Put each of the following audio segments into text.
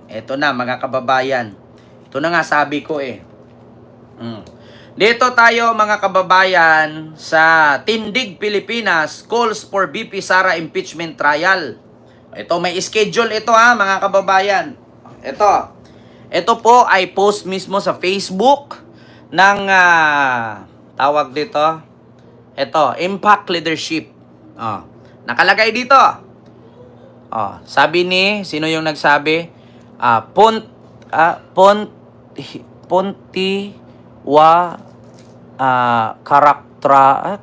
Ito na mga kababayan. Ito na nga sabi ko eh. Dito tayo mga kababayan sa Tindig Pilipinas calls for BP Sara impeachment trial. Ito may schedule ito ha mga kababayan. Ito po ay post mismo sa Facebook ng tawag dito. Ito, Impact Leadership. Nakalagay dito. Sabi ni, sino yung nagsabi? Ponti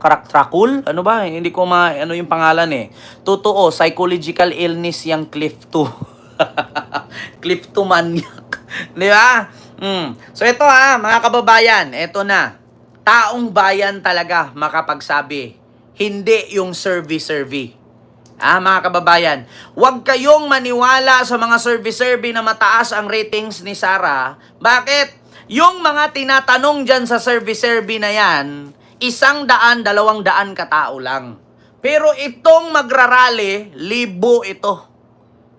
Karakterakul? Ano ba? Hindi ko ano yung pangalan eh. Totoo, psychological illness yung Cliff 2. Cliff 2 maniac. Di ba? So ito mga kababayan, ito na. Taong bayan talaga makapagsabi. Hindi yung survey. Mga kababayan, huwag kayong maniwala sa mga survey na mataas ang ratings ni Sara. Bakit? Yung mga tinatanong dyan sa survey na yan, 100, 200 katao lang. Pero itong magrarally, libo ito.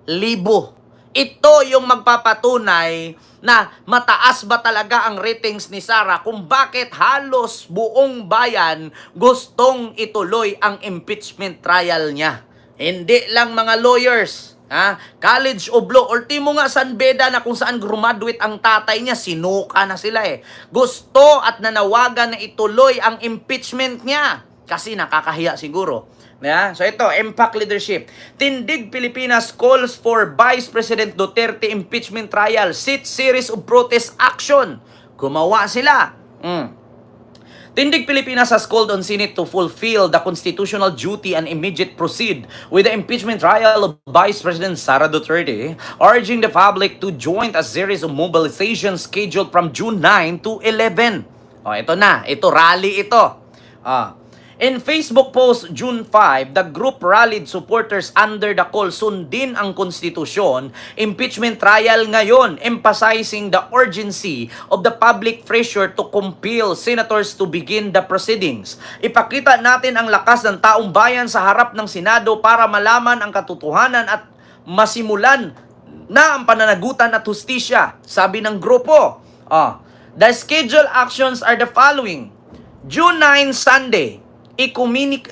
Libo. Ito yung magpapatunay na mataas ba talaga ang ratings ni Sara kung bakit halos buong bayan gustong ituloy ang impeachment trial niya. Hindi lang mga lawyers, College of Law, ultimo nga San Beda na kung saan graduate ang tatay niya, sinuka na sila eh. Gusto at nanawagan na ituloy ang impeachment niya kasi nakakahiya siguro. So ito, Impact Leadership. Tindig Pilipinas calls for Vice President Duterte impeachment trial, sit series of protest action. Gumawa sila. Tindig Pilipinas has called on Senate to fulfill the constitutional duty and immediate proceed with the impeachment trial of Vice President Sara Duterte, urging the public to join a series of mobilizations scheduled from June 9 to 11. Ito na. Ito, rally ito. In Facebook post June 5, the group rallied supporters under the call sundin ang konstitusyon, impeachment trial ngayon, emphasizing the urgency of the public pressure to compel senators to begin the proceedings. Ipakita natin ang lakas ng taong bayan sa harap ng Senado para malaman ang katotohanan at masimulan na ang pananagutan at hustisya, sabi ng grupo. The scheduled actions are the following. June 9, Sunday, ecumenical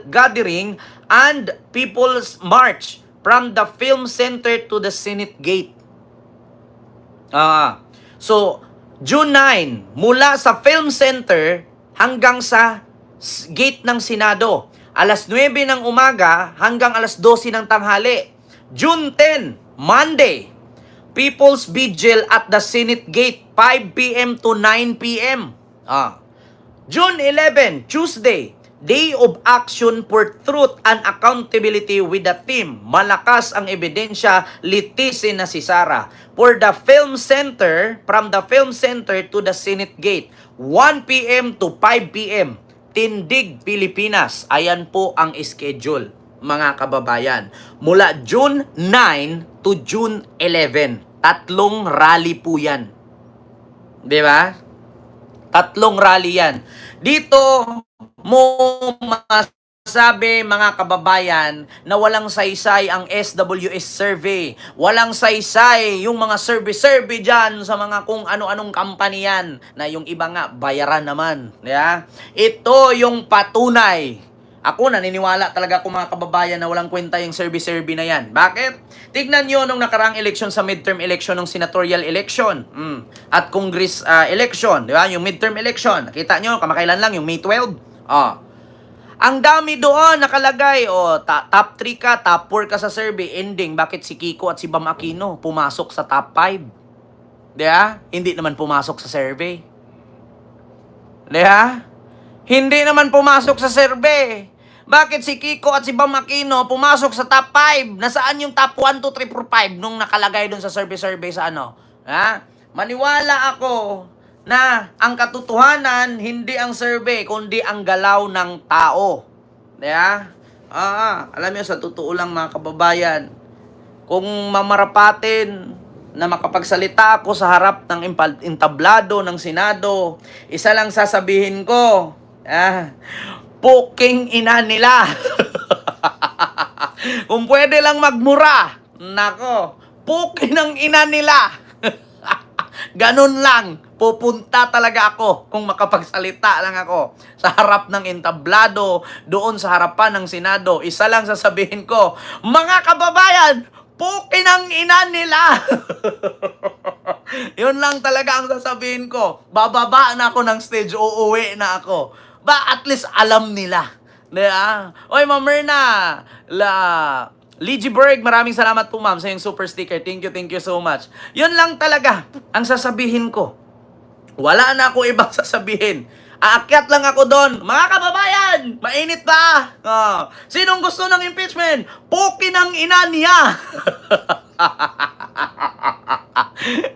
gathering and people's march from the film center to the Senate gate. So June 9 mula sa film center hanggang sa gate ng Senado, alas 9 ng umaga hanggang alas 12 ng tanghali. June 10 Monday, People's Vigil at the Senate gate, 5 p.m. to 9 p.m. June 11, Tuesday, Day of Action for Truth and Accountability with the theme, Malakas ang ebidensya, litisin na si Sara. For the film center, from the film center to the Senate gate, 1 p.m. to 5 p.m. Tindig Pilipinas. Ayan po ang schedule, mga kababayan. Mula June 9 to June 11. 3 rally po yan. Di ba? 3 rally yan. Dito mo masabi mga kababayan na walang saysay ang SWS survey. Walang saysay yung mga survey dyan sa mga kung ano-anong company yan na yung iba nga bayaran naman. Yeah? Ito yung patunay. Ako naniniwala talaga ako mga kababayan na walang kwenta yung survey na yan. Bakit? Tignan nyo nung nakaraang election sa midterm election ng senatorial election at congress election, di ba? Yung midterm election. Nakita nyo, kamakailan lang yung May 12. Ang dami doon nakalagay. Top 3 ka, top 4 ka sa survey. Ending, bakit si Kiko at si Bam Aquino pumasok sa top 5? Di ba? Hindi naman pumasok sa survey. Di ba? Hindi naman pumasok sa survey. Bakit si Kiko at si Bam Aquino pumasok sa top 5? Nasaan yung top 1, 2, 3, 4, 5 nung nakalagay dun sa survey sa ano? Maniwala ako na ang katotohanan hindi ang survey kundi ang galaw ng tao. Diba? Alam niyo sa totoo lang mga kababayan, kung mamarapatin na makapagsalita ako sa harap ng entablado ng Senado, isa lang sasabihin ko, puking ina nila. Kung pwede lang magmura, nako, pukin ng ina nila. Ganun lang, pupunta talaga ako kung makapagsalita lang ako sa harap ng entablado, doon sa harapan ng Senado. Isa lang sasabihin ko, mga kababayan, pukin ng ina nila. Yun lang talaga ang sasabihin ko. Bababa na ako ng stage, uuwi na ako. At least alam nila. Diba? Oy, Ma'am Myrna, Ligi Berg, maraming salamat po ma'am sa yung super sticker. Thank you so much. Yun lang talaga ang sasabihin ko. Wala na ako ibang sasabihin. Aakyat lang ako doon. Mga kababayan, mainit ba? Sinong gusto ng impeachment? Pukin ang ina niya.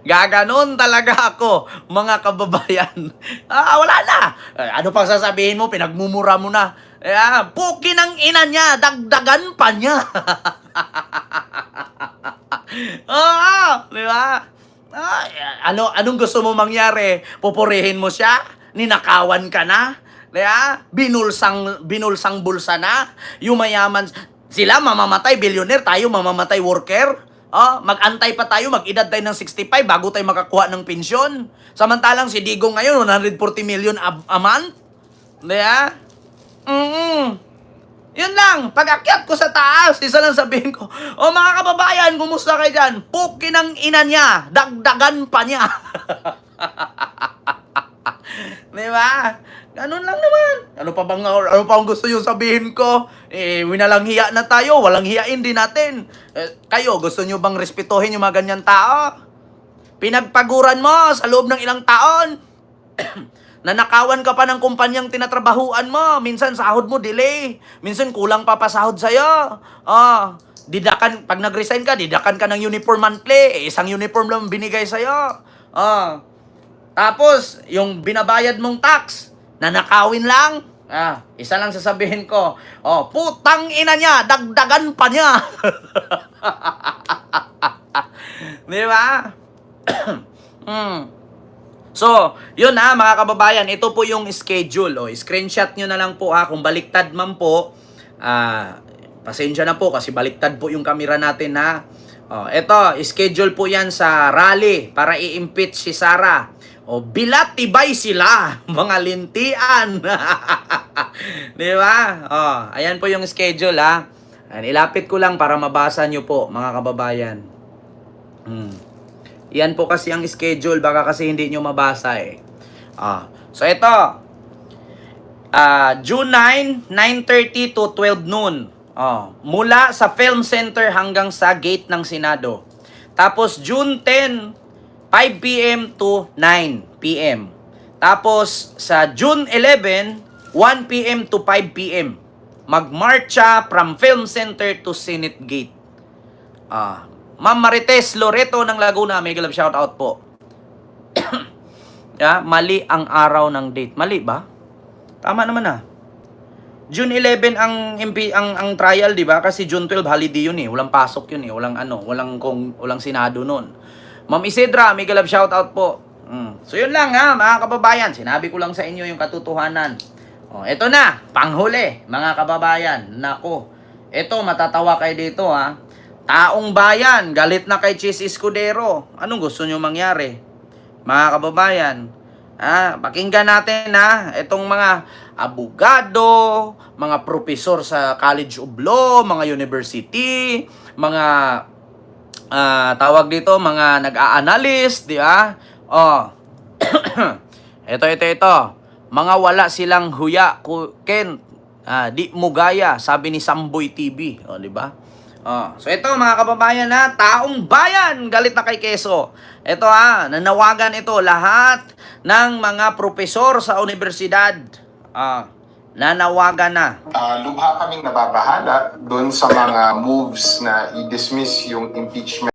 Gaganon talaga ako, mga kababayan. Wala na. Ano pang sasabihin mo? Pinagmumura mo na. Pukin ang ina niya, dagdagan pa niya. Di ba? Anong gusto mo mangyari? Pupurihin mo siya? Ninakawan ka na? Diba? Binulsang bulsa na? Yung mayaman, sila mamamatay billionaire, tayo mamamatay worker? Mag-antay pa tayo, mag-edad tayo ng 65 bago tayo makakuha ng pensyon. Samantalang si Digong ngayon, 140 million a month. Diba? Yun lang, pag-akyat ko sa taas, isa lang sabihin ko, mga kababayan, kumusta kayo dyan? Pukin ang ina niya, dagdagan pa niya. Diba? Ganun lang naman. Ano pa ang gusto nyo sabihin ko? Winalang hiya na tayo, walang hiyain din natin. Kayo, gusto nyo bang respetuhin yung mga ganyan tao? Pinagpaguran mo sa loob ng ilang taon. Nanakawan ka pa ng kumpanyang tinatrabahuan mo. Minsan sahod mo delay. Minsan kulang pa pasahod sa'yo. Didakan, pag nag-resign ka, didakan ka ng uniform monthly. Isang uniform lang binigay sa'yo. Tapos, yung binabayad mong tax, nanakawin lang. Isa lang sasabihin ko. Putang ina niya, dagdagan pa niya. Di ba? So, yun mga kababayan, ito po yung schedule. Screenshot nyo na lang po kung baliktad man po. Pasensya na po kasi baliktad po yung camera natin ito, schedule po yan sa rally para i-impeach si Sara. Bilat tibay sila, mga lintian. Di ba? Ayan po yung schedule Ilapit ko lang para mabasa nyo po, mga kababayan. Yan po kasi ang schedule, baka kasi hindi nyo mabasa So ito, June 9, 9:30 to 12 noon. Mula sa Film Center hanggang sa gate ng Senado. Tapos June 10, 5 p.m. to 9 p.m. Tapos sa June 11, 1 p.m. to 5 p.m. Magmarcha from Film Center to Senate Gate. Ma'am Marites Loreto ng Laguna, mega love shout out po. Mali ang araw ng date. Mali ba? Tama naman June 11 ang trial, di ba? Kasi June 12 holiday yun Walang pasok yun walang Senado noon. Ma'am Isidra, mega love shout out po. So yun lang mga kababayan. Sinabi ko lang sa inyo yung katotohanan. Ito na, panghuli, mga kababayan. Nako, ito matatawa kayo dito Taong bayan, galit na kay Chis Escudero. Anong gusto nyo mangyari? Mga kababayan, pakinggan natin itong mga abogado, mga profesor sa College of Law, mga university, mga tawag dito, mga nag-a-analyst, di ba? Ito. Mga wala silang huya, Ken, di mo gaya, sabi ni Samboy TV, di ba? So ito mga kababayan taong bayan, galit na kay Quezon. Ito nanawagan ito lahat ng mga profesor sa universidad. Nanawagan na. Lubha kaming nababahala doon sa mga moves na i-dismiss yung impeachment